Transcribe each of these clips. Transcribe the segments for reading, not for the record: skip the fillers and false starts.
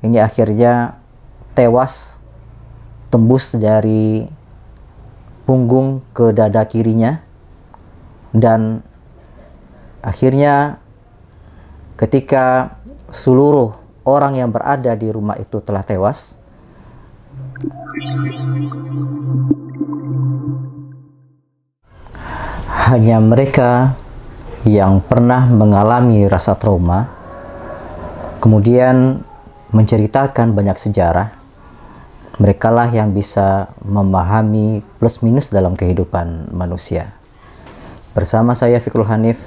ini akhirnya tewas tembus dari punggung ke dada kirinya, dan akhirnya ketika seluruh orang yang berada di rumah itu telah tewas, hanya mereka yang pernah mengalami rasa trauma, kemudian menceritakan banyak sejarah, merekalah yang bisa memahami plus minus dalam kehidupan manusia. Bersama saya Fikrul Hanif,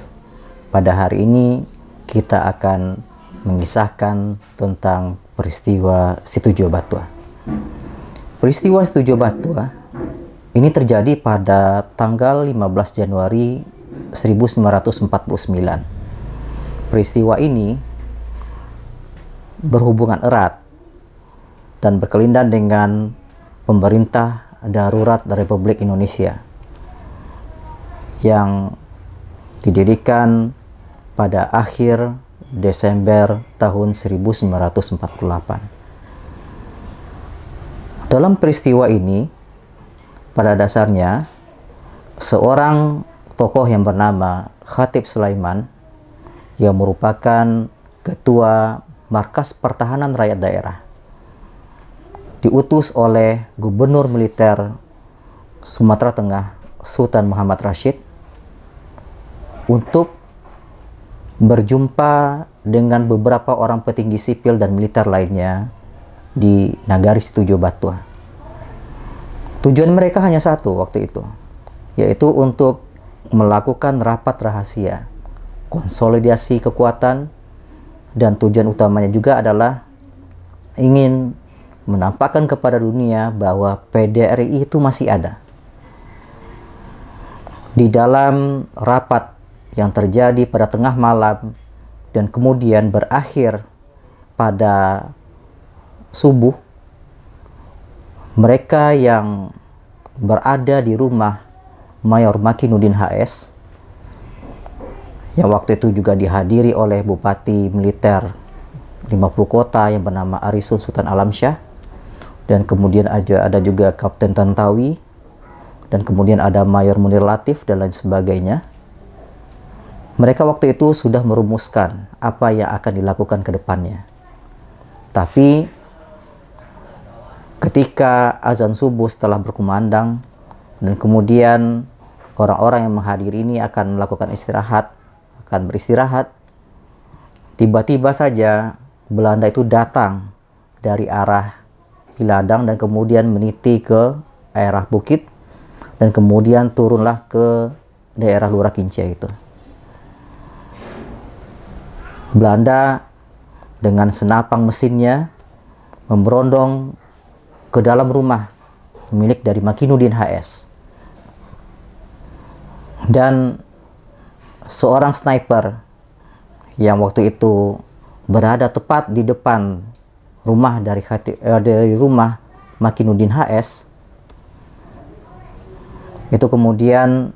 pada hari ini kita akan mengisahkan tentang peristiwa Situjo Batua. Peristiwa Situjo Batua ini terjadi pada tanggal 15 Januari 1949. Peristiwa ini berhubungan erat dan berkelindan dengan pemerintah darurat Republik Indonesia yang didirikan pada akhir Desember tahun 1948. Dalam peristiwa ini, pada dasarnya seorang tokoh yang bernama Khatib Sulaiman yang merupakan ketua Markas Pertahanan Rakyat Daerah diutus oleh Gubernur Militer Sumatera Tengah Sultan Muhammad Rashid untuk berjumpa dengan beberapa orang petinggi sipil dan militer lainnya di Nagari Situjo Batua. Tujuan mereka hanya satu waktu itu, yaitu untuk melakukan rapat rahasia, konsolidasi kekuatan, dan tujuan utamanya juga adalah ingin menampakkan kepada dunia bahwa PDRI itu masih ada. Di dalam rapat yang terjadi pada tengah malam dan kemudian berakhir pada subuh, mereka yang berada di rumah Mayor Makinuddin HS, yang waktu itu juga dihadiri oleh Bupati Militer 50 kota yang bernama Arisun Sultan Alamsyah, dan kemudian ada juga Kapten Tantawi, dan kemudian ada Mayor Munir Latif dan lain sebagainya. Mereka waktu itu sudah merumuskan apa yang akan dilakukan ke depannya. Tapi ketika azan subuh setelah berkumandang dan kemudian orang-orang yang menghadiri ini akan melakukan akan beristirahat, tiba-tiba saja Belanda itu datang dari arah Piladang dan kemudian meniti ke daerah bukit dan kemudian turunlah ke daerah Lurah Kincir itu. Belanda dengan senapang mesinnya memberondong ke dalam rumah milik dari Makinuddin HS, dan seorang sniper yang waktu itu berada tepat di depan rumah dari rumah Makinuddin HS itu kemudian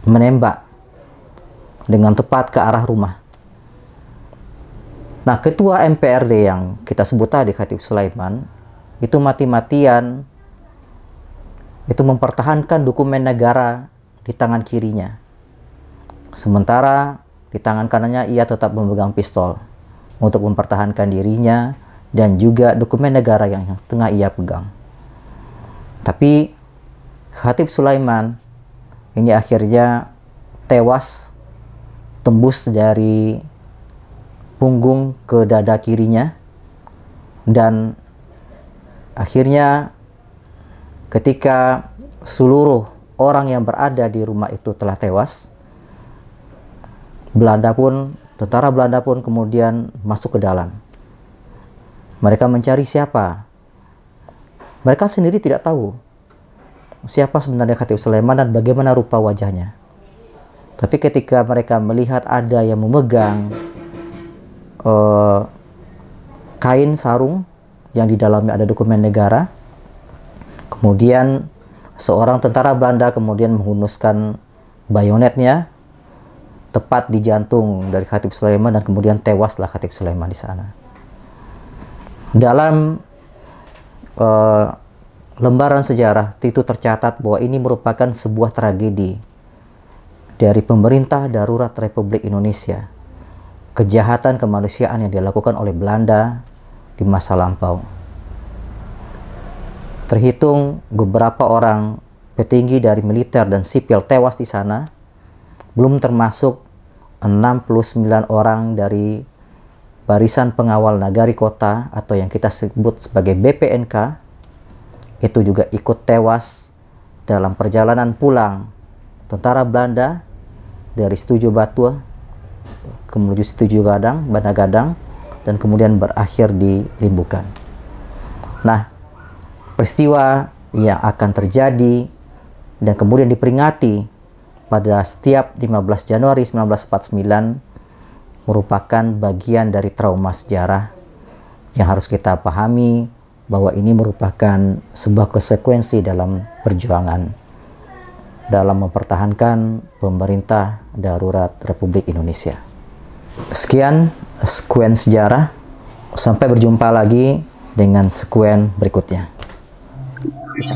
menembak dengan tepat ke arah rumah. Nah, ketua MPRD yang kita sebut tadi, Khatib Sulaiman, itu mati-matian itu mempertahankan dokumen negara di tangan kirinya, sementara di tangan kanannya ia tetap memegang pistol untuk mempertahankan dirinya dan juga dokumen negara yang tengah ia pegang. Tapi Khatib Sulaiman ini akhirnya tewas tembus dari punggung ke dada kirinya, dan akhirnya ketika seluruh orang yang berada di rumah itu telah tewas, tentara Belanda pun kemudian masuk ke dalam. Mereka mencari siapa. Mereka sendiri tidak tahu siapa sebenarnya Khatib Sulaiman dan bagaimana rupa wajahnya. Tapi ketika mereka melihat ada yang memegang kain sarung yang di dalamnya ada dokumen negara, kemudian seorang tentara Belanda kemudian menghunuskan bayonetnya tepat di jantung dari Khatib Sulaiman dan kemudian tewaslah Khatib Sulaiman di sana. Dalam lembaran sejarah itu tercatat bahwa ini merupakan sebuah tragedi dari pemerintah darurat Republik Indonesia, kejahatan kemanusiaan yang dilakukan oleh Belanda di masa lampau. Terhitung beberapa orang petinggi dari militer dan sipil tewas di sana, belum termasuk 69 orang dari Barisan Pengawal Nagari Kota atau yang kita sebut sebagai BPNK, itu juga ikut tewas dalam perjalanan pulang tentara Belanda dari Setuju Batu menuju Setuju Gadang, Banda Gadang, dan kemudian berakhir di Limbukan. Nah, peristiwa yang akan terjadi dan kemudian diperingati pada setiap 15 Januari 1949 merupakan bagian dari trauma sejarah yang harus kita pahami bahwa ini merupakan sebuah konsekuensi dalam perjuangan dalam mempertahankan pemerintah darurat Republik Indonesia. Sekian sekuen sejarah. Sampai berjumpa lagi dengan sekuen berikutnya. Bisa.